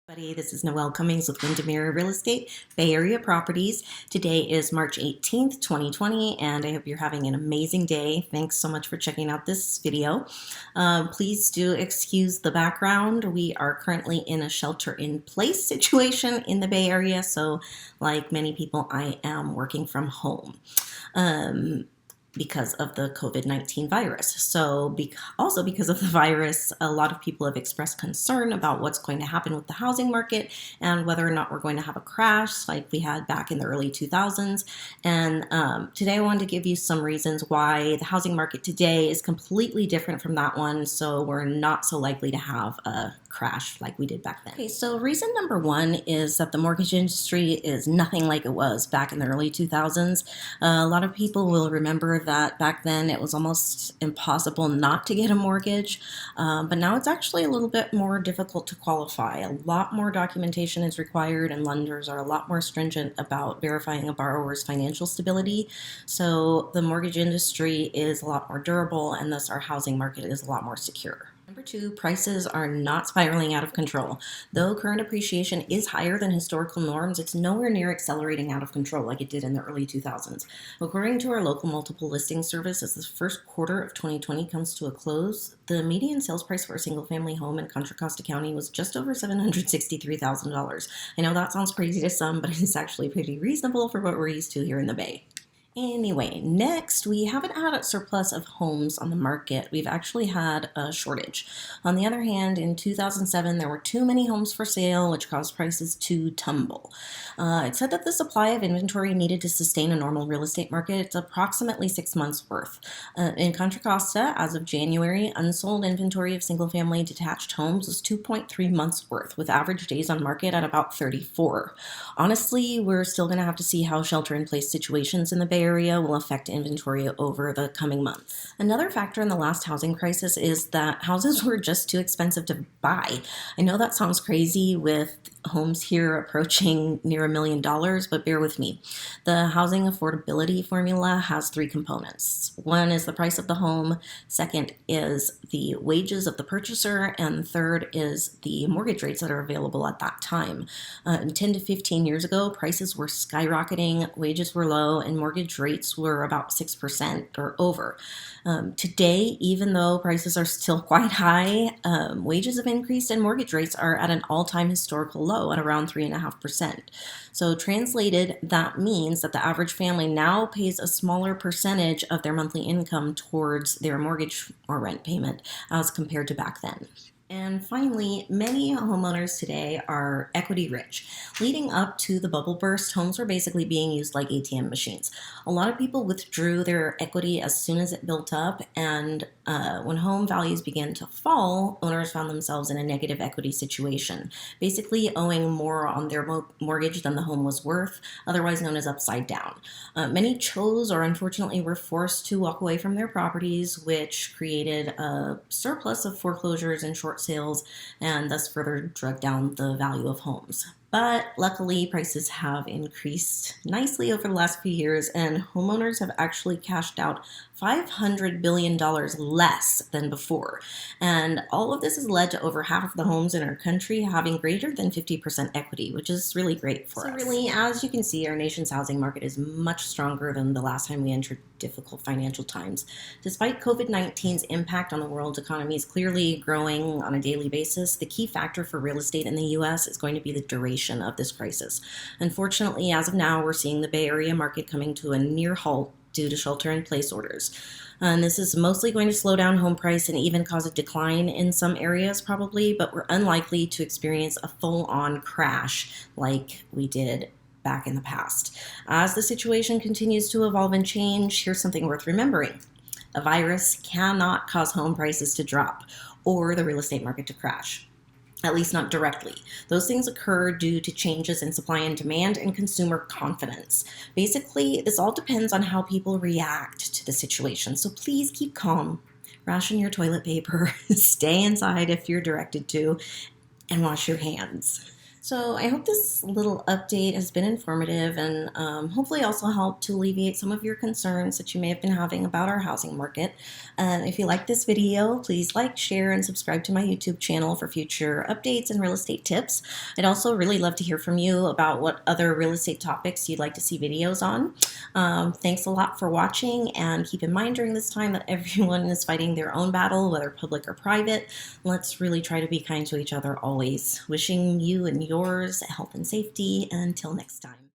This is Noelle Cummings with Windermere Real Estate, Bay Area Properties. Today is March 18th, 2020, and I hope you're having an amazing day. Thanks so much for checking out this video. Please do excuse the background. We are currently in a shelter-in-place situation in the Bay Area, so like many people, I am working from home. Because of the COVID-19 virus. So also because of the virus, a lot of people have expressed concern about what's going to happen with the housing market and whether or not we're going to have a crash like we had back in the early 2000s. And today I wanted to give you some reasons why the housing market today is completely different from that one, so we're not so likely to have a crash like we did back then. Okay, so reason number one is that the mortgage industry is nothing like it was back in the early 2000s. A lot of people will remember that back then it was almost impossible not to get a mortgage, but now it's actually a little bit more difficult to qualify. A lot more documentation is required and lenders are a lot more stringent about verifying a borrower's financial stability. So the mortgage industry is a lot more durable and thus our housing market is a lot more secure. Number two, prices are not spiraling out of control. Though current appreciation is higher than historical norms, it's nowhere near accelerating out of control like it did in the early 2000s. According to our local multiple listing service, as the first quarter of 2020 comes to a close, the median sales price for a single-family home in Contra Costa County was just over $763,000. I know that sounds crazy to some, but it's actually pretty reasonable for what we're used to here in the Bay. Anyway, next, we haven't had a surplus of homes on the market. We've actually had a shortage. On the other hand, in 2007, there were too many homes for sale, which caused prices to tumble. It said that the supply of inventory needed to sustain a normal real estate market. It's approximately 6 months worth. In Contra Costa, as of January, unsold inventory of single-family detached homes was 2.3 months worth, with average days on market at about 34. Honestly, we're still going to have to see how shelter-in-place situations in the Bay Area will affect inventory over the coming months. Another factor in the last housing crisis is that houses were just too expensive to buy. I know that sounds crazy with homes here approaching near $1 million, but bear with me. The housing affordability formula has three components. One is the price of the home, second is the wages of the purchaser, and third is the mortgage rates that are available at that time. 10 to 15 years ago, prices were skyrocketing, wages were low, and mortgage rates were about 6% or over. Today, even though prices are still quite high, wages have increased and mortgage rates are at an all-time historical low at around 3.5%. So translated, that means that the average family now pays a smaller percentage of their monthly income towards their mortgage or rent payment as compared to back then. And finally, many homeowners today are equity rich. Leading up to the bubble burst, homes were basically being used like ATM machines. A lot of people withdrew their equity as soon as it built up, and when home values began to fall, owners found themselves in a negative equity situation, basically owing more on their mortgage than the home was worth, otherwise known as upside down. Many chose or unfortunately were forced to walk away from their properties, which created a surplus of foreclosures and short sales and thus further drug down the value of homes. But luckily, prices have increased nicely over the last few years, and homeowners have actually cashed out $500 billion less than before. And all of this has led to over half of the homes in our country having greater than 50% equity, which is really great for us. So really, as you can see, our nation's housing market is much stronger than the last time we entered difficult financial times. Despite COVID-19's impact on the world's economy is clearly growing on a daily basis, the key factor for real estate in the U.S. is going to be the duration of this crisis. Unfortunately, as of now, we're seeing the Bay Area market coming to a near halt due to shelter-in-place orders. And this is mostly going to slow down home price and even cause a decline in some areas probably, but we're unlikely to experience a full-on crash like we did back in the past. As the situation continues to evolve and change, here's something worth remembering. A virus cannot cause home prices to drop or the real estate market to crash. At least not directly. Those things occur due to changes in supply and demand and consumer confidence. Basically, this all depends on how people react to the situation. So please keep calm, ration your toilet paper, stay inside if you're directed to, and wash your hands. So I hope this little update has been informative and hopefully also helped to alleviate some of your concerns that you may have been having about our housing market. If you like this video, please like, share, and subscribe to my YouTube channel for future updates and real estate tips. I'd also really love to hear from you about what other real estate topics you'd like to see videos on. Thanks a lot for watching, and keep in mind during this time that everyone is fighting their own battle, whether public or private. Let's really try to be kind to each other always. Wishing you and yours health and safety. Until next time.